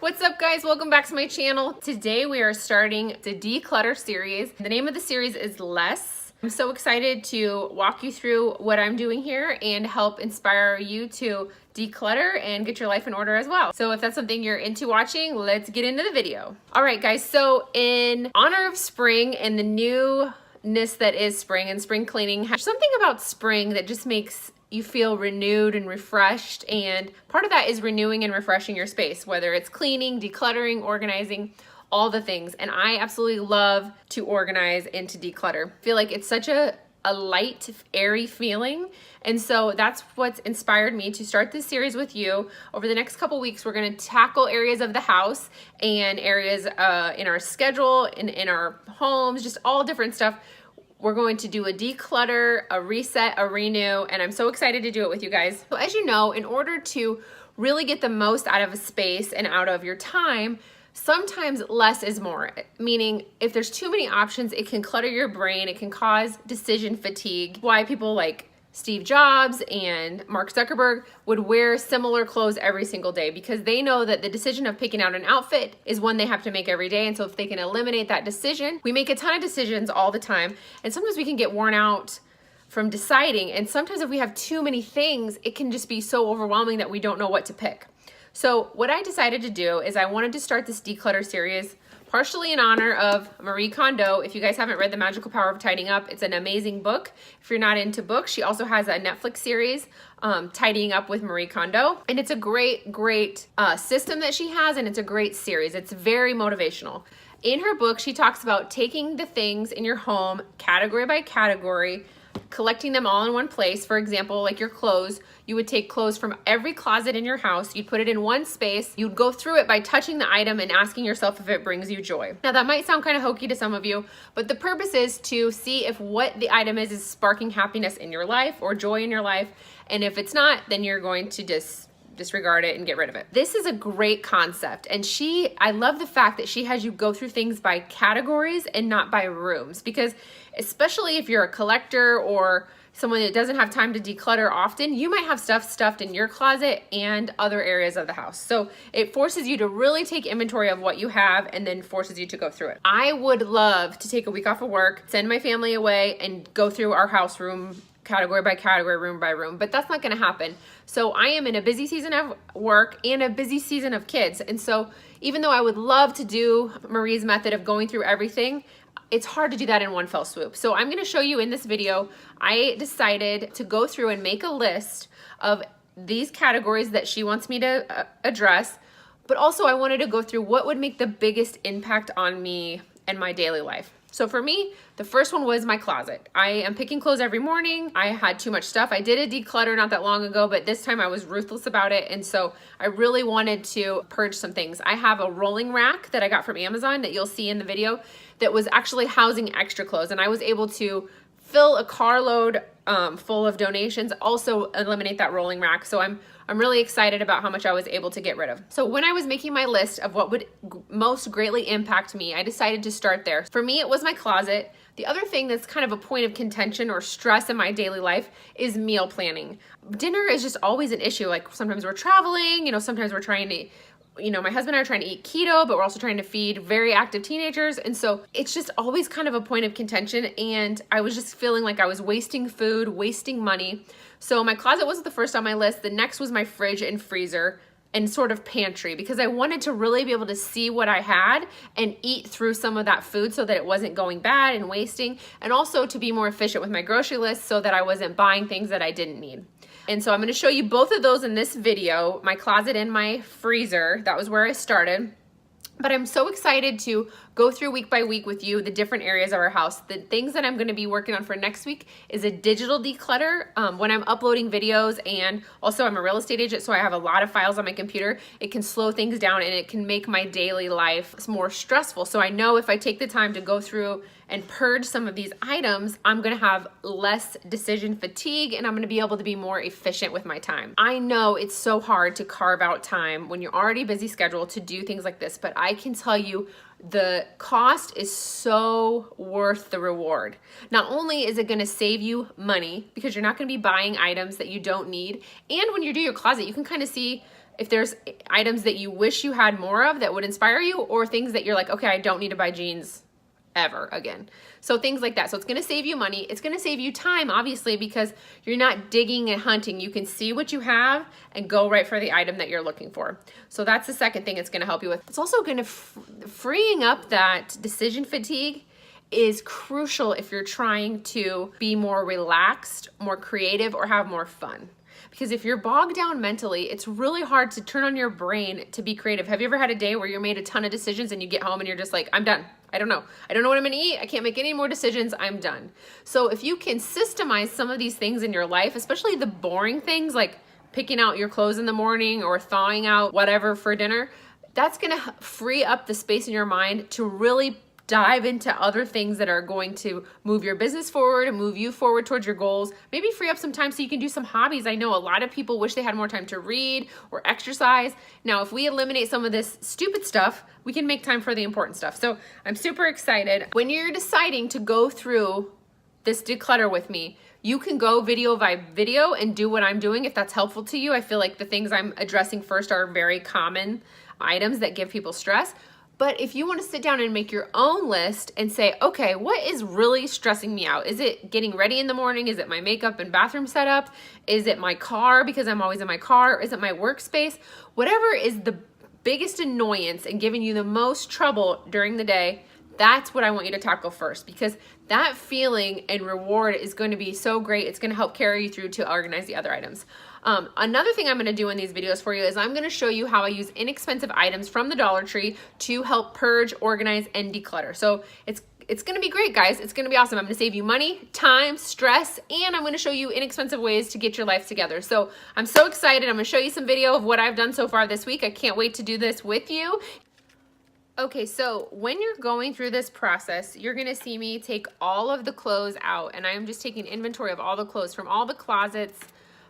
What's up guys? Welcome back to my channel. Today we are starting the Declutter series. The name of the series is Less. I'm so excited to walk you through what I'm doing here and help inspire you to declutter and get your life in order as well. So if that's something you're into watching, let's get into the video. All right guys, so in honor of spring and the newness that is spring and spring cleaning, there's something about spring that just makes you feel renewed and refreshed, and part of that is renewing and refreshing your space, whether it's cleaning, decluttering, organizing, all the things. And I absolutely love to organize and to declutter. I feel like it's such a light, airy feeling. And so that's what's inspired me to start this series with you. Over the next couple weeks, we're gonna tackle areas of the house and areas in our schedule, in our homes, just all different stuff. We're going to do a declutter, a reset, a renew, and I'm so excited to do it with you guys. So as you know, in order to really get the most out of a space and out of your time, sometimes less is more. Meaning, if there's too many options, it can clutter your brain, it can cause decision fatigue. Why people like Steve Jobs and Mark Zuckerberg would wear similar clothes every single day, because they know that the decision of picking out an outfit is one they have to make every day. And so if they can eliminate that decision, we make a ton of decisions all the time. And sometimes we can get worn out from deciding. And sometimes if we have too many things, it can just be so overwhelming that we don't know what to pick. So what I decided to do is I wanted to start this declutter series partially in honor of Marie Kondo. If you guys haven't read The Magical Power of Tidying Up, it's an amazing book. If you're not into books, she also has a Netflix series, Tidying Up with Marie Kondo. And it's a great system that she has, and it's a great series. It's very motivational. In her book, she talks about taking the things in your home category by category, collecting them all in one place. For example, like your clothes, you would take clothes from every closet in your house, you'd put it in one space, you'd go through it by touching the item and asking yourself if it brings you joy. Now that might sound kind of hokey to some of you, but the purpose is to see if what the item is sparking happiness in your life or joy in your life. And if it's not, then you're going to disregard it and get rid of it. This is a great concept, and I love the fact that she has you go through things by categories and not by rooms, because especially if you're a collector or someone that doesn't have time to declutter often, you might have stuff stuffed in your closet and other areas of the house. So it forces you to really take inventory of what you have and then forces you to go through it. I would love to take a week off of work, send my family away, and go through our house room category by category, room by room, but that's not gonna happen. So I am in a busy season of work and a busy season of kids. And so even though I would love to do Marie's method of going through everything, it's hard to do that in one fell swoop. So I'm gonna show you in this video, I decided to go through and make a list of these categories that she wants me to address, but also I wanted to go through what would make the biggest impact on me and my daily life. So for me, the first one was my closet. I am picking clothes every morning. I had too much stuff. I did a declutter not that long ago, but this time I was ruthless about it. And so I really wanted to purge some things. I have a rolling rack that I got from Amazon that you'll see in the video that was actually housing extra clothes. And I was able to fill a carload full of donations, also eliminate that rolling rack. So I'm really excited about how much I was able to get rid of. So when I was making my list of what would most greatly impact me, I decided to start there. For me, it was my closet. The other thing that's kind of a point of contention or stress in my daily life is meal planning. Dinner is just always an issue. Like sometimes we're traveling, sometimes we're trying to, my husband and I are trying to eat keto, but we're also trying to feed very active teenagers. And so it's just always kind of a point of contention. And I was just feeling like I was wasting food, wasting money. So my closet was the first on my list. The next was my fridge and freezer and sort of pantry, because I wanted to really be able to see what I had and eat through some of that food so that it wasn't going bad and wasting, and also to be more efficient with my grocery list so that I wasn't buying things that I didn't need. And so I'm gonna show you both of those in this video, my closet and my freezer. That was where I started. But I'm so excited to go through week by week with you the different areas of our house. The things that I'm gonna be working on for next week is a digital declutter. When I'm uploading videos, and also I'm a real estate agent, so I have a lot of files on my computer, it can slow things down and it can make my daily life more stressful. So I know if I take the time to go through and purge some of these items, I'm gonna have less decision fatigue and I'm gonna be able to be more efficient with my time. I know it's so hard to carve out time when you're already busy schedule to do things like this, but I can tell you the cost is so worth the reward. Not only is it going to save you money because you're not going to be buying items that you don't need, and when you do your closet, you can kind of see if there's items that you wish you had more of that would inspire you, or things that you're like, okay, I don't need to buy jeans ever again. So things like that. So it's going to save you money. It's going to save you time, obviously, because you're not digging and hunting. You can see what you have and go right for the item that you're looking for. So that's the second thing it's going to help you with. It's also going to freeing up that decision fatigue is crucial if you're trying to be more relaxed, more creative, or have more fun. Because if you're bogged down mentally, it's really hard to turn on your brain to be creative. Have you ever had a day where you made a ton of decisions and you get home and you're just like, I'm done. I don't know what I'm gonna eat. I can't make any more decisions. I'm done. So if you can systemize some of these things in your life, especially the boring things like picking out your clothes in the morning or thawing out whatever for dinner, that's gonna free up the space in your mind to really dive into other things that are going to move your business forward and move you forward towards your goals. Maybe free up some time so you can do some hobbies. I know a lot of people wish they had more time to read or exercise. Now, if we eliminate some of this stupid stuff, we can make time for the important stuff. So I'm super excited. When you're deciding to go through this declutter with me, you can go video by video and do what I'm doing if that's helpful to you. I feel like the things I'm addressing first are very common items that give people stress. But if you want to sit down and make your own list and say, okay, what is really stressing me out? Is it getting ready in the morning? Is it my makeup and bathroom setup? Is it my car because I'm always in my car? Is it my workspace? Whatever is the biggest annoyance and giving you the most trouble during the day, that's what I want you to tackle first, because that feeling and reward is going to be so great. It's going to help carry you through to organize the other items. Another thing I'm going to do in these videos for you is I'm going to show you how I use inexpensive items from the Dollar Tree to help purge, organize, and declutter. So it's going to be great, guys. It's going to be awesome. I'm going to save you money, time, stress, and I'm going to show you inexpensive ways to get your life together. So I'm so excited. I'm going to show you some video of what I've done so far this week. I can't wait to do this with you. Okay, so when you're going through this process, you're gonna see me take all of the clothes out, and I'm just taking inventory of all the clothes from all the closets,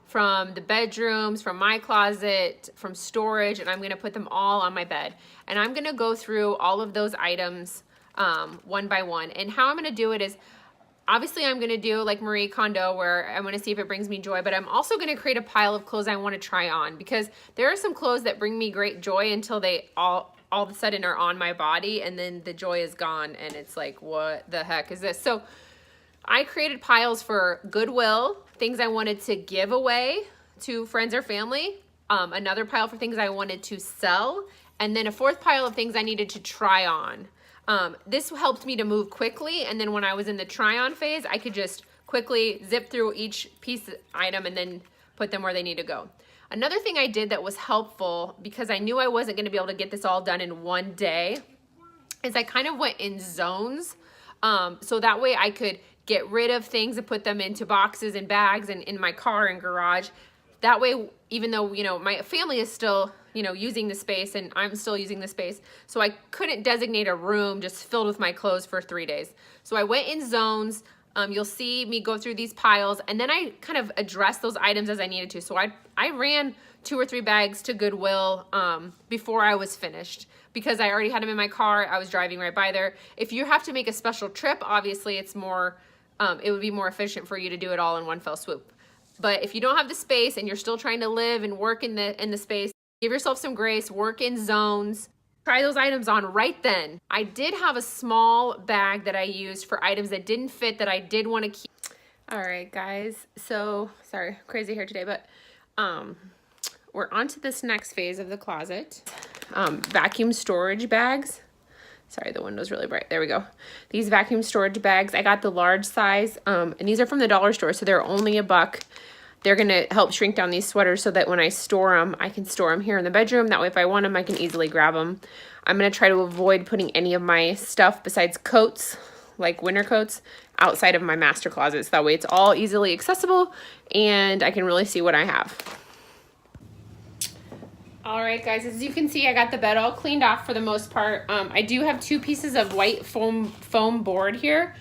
from the bedrooms, from my closet, from storage, and I'm gonna put them all on my bed. And I'm gonna go through all of those items one by one. And how I'm gonna do it is, obviously I'm gonna do like Marie Kondo, where I'm gonna see if it brings me joy, but I'm also gonna create a pile of clothes I wanna try on, because there are some clothes that bring me great joy until they all of a sudden are on my body, and then the joy is gone and it's like, what the heck is this? So I created piles for Goodwill, things I wanted to give away to friends or family, another pile for things I wanted to sell, and then a fourth pile of things I needed to try on. This helped me to move quickly, and then when I was in the try on phase, I could just quickly zip through each piece item and then put them where they need to go. Another thing I did that was helpful, because I knew I wasn't going to be able to get this all done in one day, is I kind of went in zones. So that way I could get rid of things and put them into boxes and bags and in my car and garage. That way, even though, you know, my family is still, you know, using the space and I'm still using the space, so I couldn't designate a room just filled with my clothes for 3 days. So I went in zones. You'll see me go through these piles, and then I kind of addressed those items as I needed to. So I ran 2 or 3 bags to Goodwill before I was finished, because I already had them in my car. I was driving right by there. If you have to make a special trip, obviously it's more, it would be more efficient for you to do it all in one fell swoop. But if you don't have the space and you're still trying to live and work in the space, give yourself some grace, work in zones. Try those items on right then. I did have a small bag that I used for items that didn't fit that I did want to keep. All right, guys. So, sorry, crazy hair today, but we're on to this next phase of the closet. Vacuum storage bags. Sorry, the window's really bright. There we go. These vacuum storage bags, I got the large size, and these are from the dollar store, so they're only $1. They're gonna help shrink down these sweaters so that when I store them, I can store them here in the bedroom. That way, if I want them, I can easily grab them. I'm gonna try to avoid putting any of my stuff besides coats, like winter coats, outside of my master closet. So that way it's all easily accessible and I can really see what I have. All right, guys, as you can see, I got the bed all cleaned off for the most part. I do have 2 pieces of white foam board here.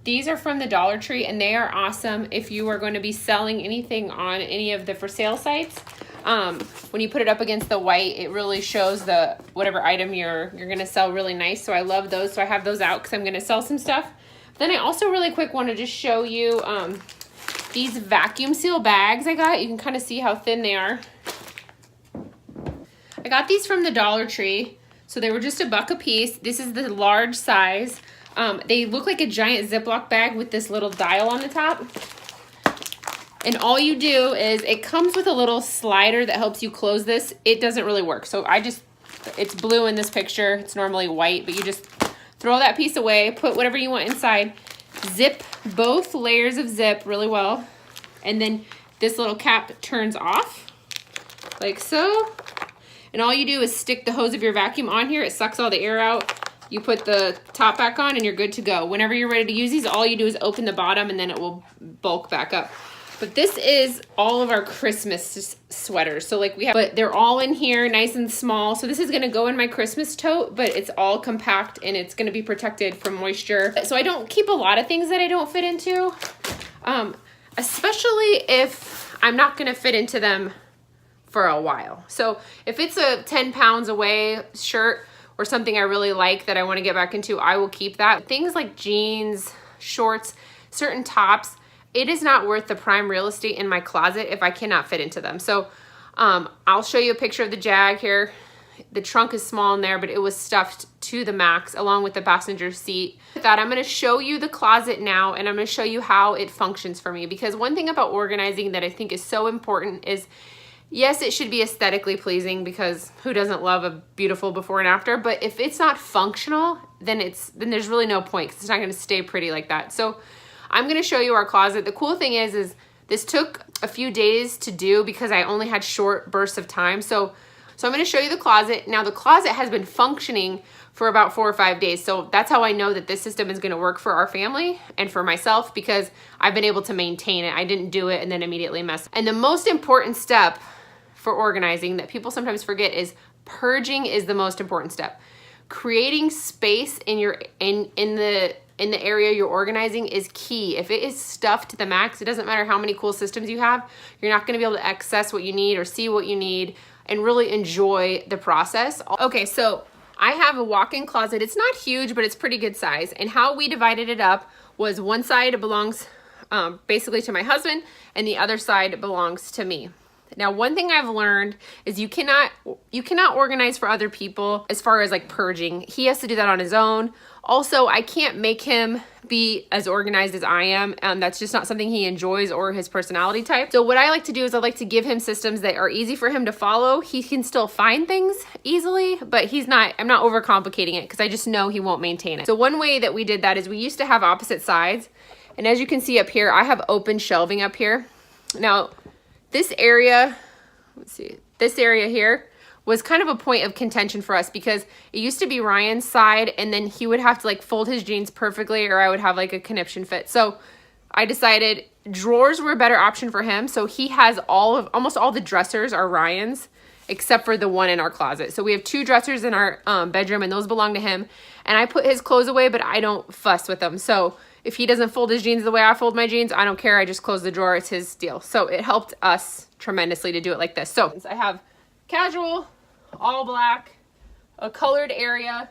These are from the Dollar Tree, and they are awesome if you are going to be selling anything on any of the for sale sites. when you put it up against the white, it really shows the whatever item you're gonna sell really nice. So I love those. So I have those out because I'm gonna sell some stuff. Then I also really quick want to just show you these vacuum seal bags I got. You can kind of see how thin they are. I got these from the Dollar Tree. So they were just $1 a piece. This is the large size. They look like a giant Ziploc bag with this little dial on the top. And all you do is, it comes with a little slider that helps you close this. It doesn't really work. So it's blue in this picture. It's normally white, but you just throw that piece away, put whatever you want inside, zip both layers of zip really well, and then this little cap turns off, like so. And all you do is stick the hose of your vacuum on here. It sucks all the air out. You put the top back on and you're good to go. Whenever you're ready to use these, all you do is open the bottom and then it will bulk back up. But this is all of our Christmas sweaters. So like but they're all in here nice and small. So this is gonna go in my Christmas tote, but it's all compact and it's gonna be protected from moisture. So I don't keep a lot of things that I don't fit into, especially if I'm not gonna fit into them for a while. So if it's a 10 pounds away shirt or something I really like that I wanna get back into, I will keep that. Things like jeans, shorts, certain tops, it is not worth the prime real estate in my closet if I cannot fit into them. So I'll show you a picture of the Jag here. The trunk is small in there, but it was stuffed to the max along with the passenger seat. With that, I'm gonna show you the closet now, and I'm gonna show you how it functions for me. Because one thing about organizing that I think is so important is, yes, it should be aesthetically pleasing, because who doesn't love a beautiful before and after? But if it's not functional, then there's really no point, because it's not gonna stay pretty like that. So I'm gonna show you our closet. The cool thing is this took a few days to do because I only had short bursts of time. So I'm gonna show you the closet. Now the closet has been functioning for about 4 or 5 days. So that's how I know that this system is gonna work for our family and for myself, because I've been able to maintain it. I didn't do it and then immediately mess. And the most important step for organizing that people sometimes forget is purging is the most important step. Creating space in the area you're organizing is key. If it is stuffed to the max, it doesn't matter how many cool systems you have, you're not gonna be able to access what you need or see what you need and really enjoy the process. Okay, so I have a walk-in closet. It's not huge, but it's pretty good size. And how we divided it up was one side belongs basically to my husband and the other side belongs to me. Now, one thing I've learned is you cannot organize for other people as far as like purging. He has to do that on his own. Also, I can't make him be as organized as I am. That's just not something he enjoys or his personality type. So what I like to do is I like to give him systems that are easy for him to follow. He can still find things easily, but I'm not overcomplicating it because I just know he won't maintain it. So one way that we did that is we used to have opposite sides. And as you can see up here, I have open shelving up here. Now, this area, this area here was kind of a point of contention for us because it used to be Ryan's side and then he would have to like fold his jeans perfectly or I would have like a conniption fit. So I decided drawers were a better option for him. So he has almost all the dressers are Ryan's except for the one in our closet. So we have 2 dressers in our bedroom and those belong to him. And I put his clothes away, but I don't fuss with them. So if he doesn't fold his jeans the way I fold my jeans, I don't care. I just close the drawer. It's his deal. So it helped us tremendously to do it like this. So I have casual, all black, a colored area,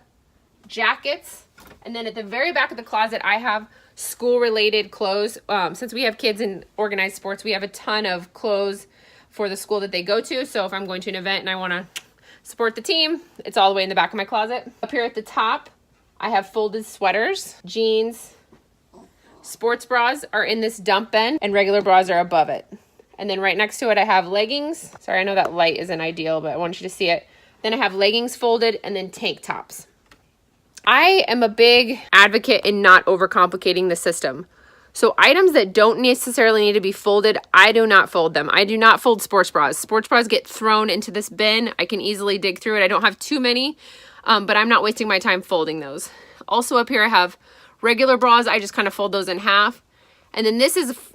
jackets, and then at the very back of the closet, I have school-related clothes. Since we have kids in organized sports, we have a ton of clothes for the school that they go to. So if I'm going to an event and I want to support the team, it's all the way in the back of my closet. Up here at the top, I have folded sweaters, jeans. Sports bras are in this dump bin and regular bras are above it. And then right next to it, I have leggings. Sorry, I know that light isn't ideal, but I want you to see it. Then I have leggings folded and then tank tops. I am a big advocate in not overcomplicating the system. So items that don't necessarily need to be folded, I do not fold them. I do not fold sports bras. Sports bras get thrown into this bin. I can easily dig through it. I don't have too many, but I'm not wasting my time folding those. Also up here, I have regular bras. I just kind of fold those in half. And then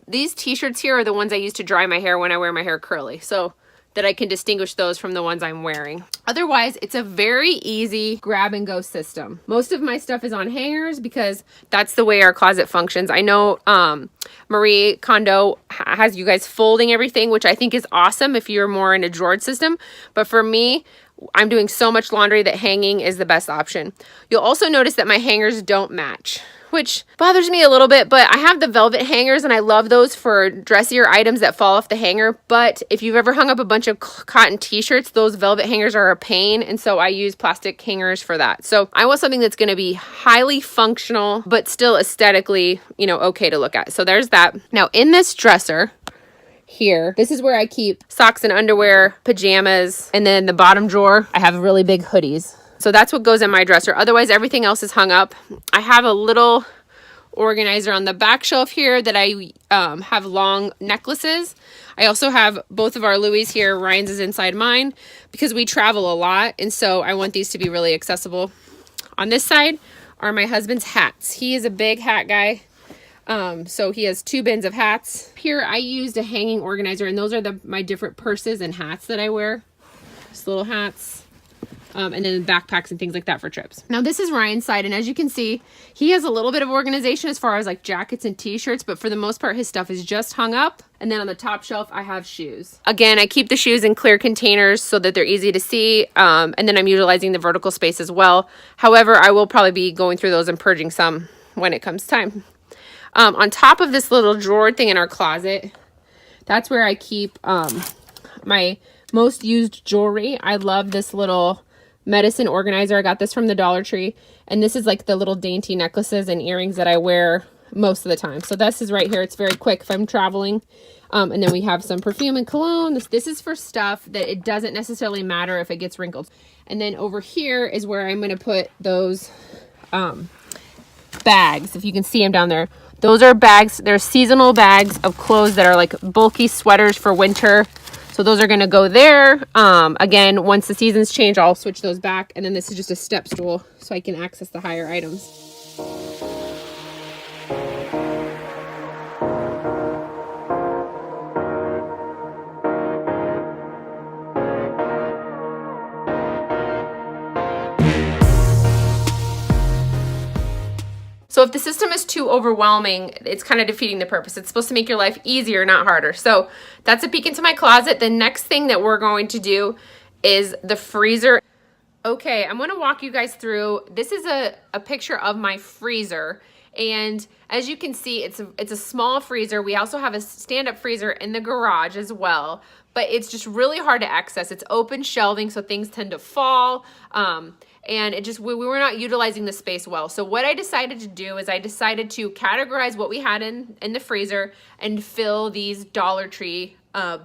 these t-shirts here are the ones I use to dry my hair when I wear my hair curly. So that I can distinguish those from the ones I'm wearing. Otherwise, it's a very easy grab and go system. Most of my stuff is on hangers because that's the way our closet functions. I know Marie Kondo has you guys folding everything, which I think is awesome if you're more in a drawer system. But for me, I'm doing so much laundry that hanging is the best option. You'll also notice that my hangers don't match, which bothers me a little bit, but I have the velvet hangers and I love those for dressier items that fall off the hanger. But if you've ever hung up a bunch of cotton t-shirts, those velvet hangers are a pain. And so I use plastic hangers for that. So I want something that's gonna be highly functional, but still aesthetically, you know, okay to look at. So there's that. Now in this dresser, here, this is where I keep socks and underwear, pajamas, and then the bottom drawer, I have really big hoodies. So that's what goes in my dresser. Otherwise, everything else is hung up. I have a little organizer on the back shelf here that I have long necklaces. I also have both of our Louis here. Ryan's is inside mine because we travel a lot, and so I want these to be really accessible. On this side are my husband's hats. He is a big hat guy. So he has 2 bins of hats. Here I used a hanging organizer, and those are my different purses and hats that I wear. Just little hats. And then backpacks and things like that for trips. Now this is Ryan's side, and as you can see, he has a little bit of organization as far as like jackets and t-shirts, but for the most part his stuff is just hung up. And then on the top shelf I have shoes. Again, I keep the shoes in clear containers so that they're easy to see, and then I'm utilizing the vertical space as well. However, I will probably be going through those and purging some when it comes time. On top of this little drawer thing in our closet, that's where I keep my most used jewelry. I love this little medicine organizer. I got this from the Dollar Tree, and this is like the little dainty necklaces and earrings that I wear most of the time. So this is right here. It's very quick if I'm traveling. And then we have some perfume and cologne. This is for stuff that it doesn't necessarily matter if it gets wrinkled. And then over here is where I'm going to put those bags, if you can see them down there. Those are bags, they're seasonal bags of clothes that are like bulky sweaters for winter. So those are gonna go there. Again, once the seasons change, I'll switch those back. And then this is just a step stool so I can access the higher items. So if the system is too overwhelming, it's kind of defeating the purpose. It's supposed to make your life easier, not harder. So that's a peek into my closet. The next thing that we're going to do is the freezer. Okay, I'm gonna walk you guys through. This is a picture of my freezer. And as you can see, it's a small freezer. We also have a stand-up freezer in the garage as well, but it's just really hard to access. It's open shelving, so things tend to fall. And it just, we were not utilizing the space well. So what I decided to do is I decided to categorize what we had in the freezer and fill these Dollar Tree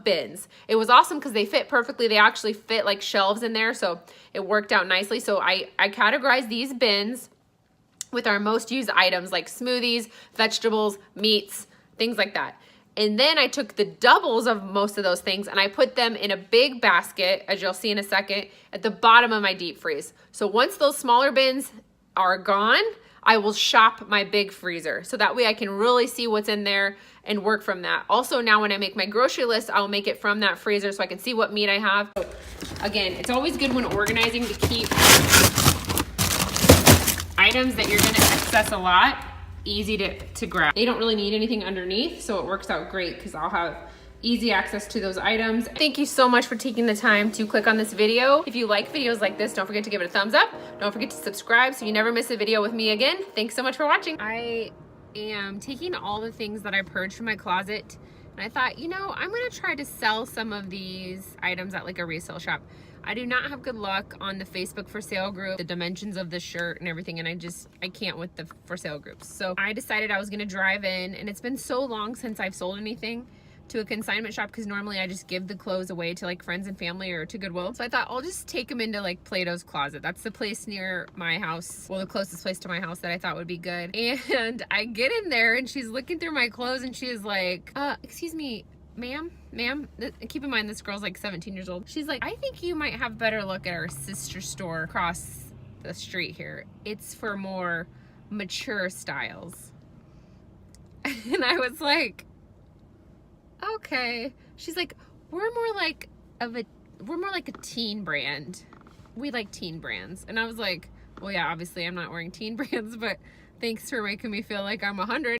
bins. It was awesome because they fit perfectly. They actually fit like shelves in there, so it worked out nicely. So I categorized these bins with our most used items like smoothies, vegetables, meats, things like that. And then I took the doubles of most of those things and I put them in a big basket, as you'll see in a second, at the bottom of my deep freeze. So once those smaller bins are gone, I will shop my big freezer. So that way I can really see what's in there and work from that. Also now when I make my grocery list, I'll make it from that freezer so I can see what meat I have. So again, it's always good when organizing to keep items that you're gonna access a lot easy to grab. They don't really need anything underneath, so it works out great because I'll have easy access to those items. Thank you so much for taking the time to click on this video. If you like videos like this, don't forget to give it a thumbs up. Don't forget to subscribe so you never miss a video with me again. Thanks so much for watching. I am taking all the things that I purged from my closet, and I thought, you know, I'm gonna try to sell some of these items at like a resale shop. I do not have good luck on the Facebook for sale group, the dimensions of the shirt and everything, and I can't with the for sale groups. So I decided I was gonna drive in, and it's been so long since I've sold anything to a consignment shop because normally I just give the clothes away to like friends and family or to Goodwill. So I thought I'll just take them into like Plato's Closet. That's the place near my house, well, the closest place to my house that I thought would be good. And I get in there and she's looking through my clothes and she is like, excuse me, ma'am, keep in mind this girl's like 17 years old. She's like, I think you might have a better look at our sister store across the street here. It's for more mature styles. And I was like, okay. She's like, we're more like we're more like a teen brand. We like teen brands. And I was like, well, yeah, obviously I'm not wearing teen brands, but thanks for making me feel like I'm 100.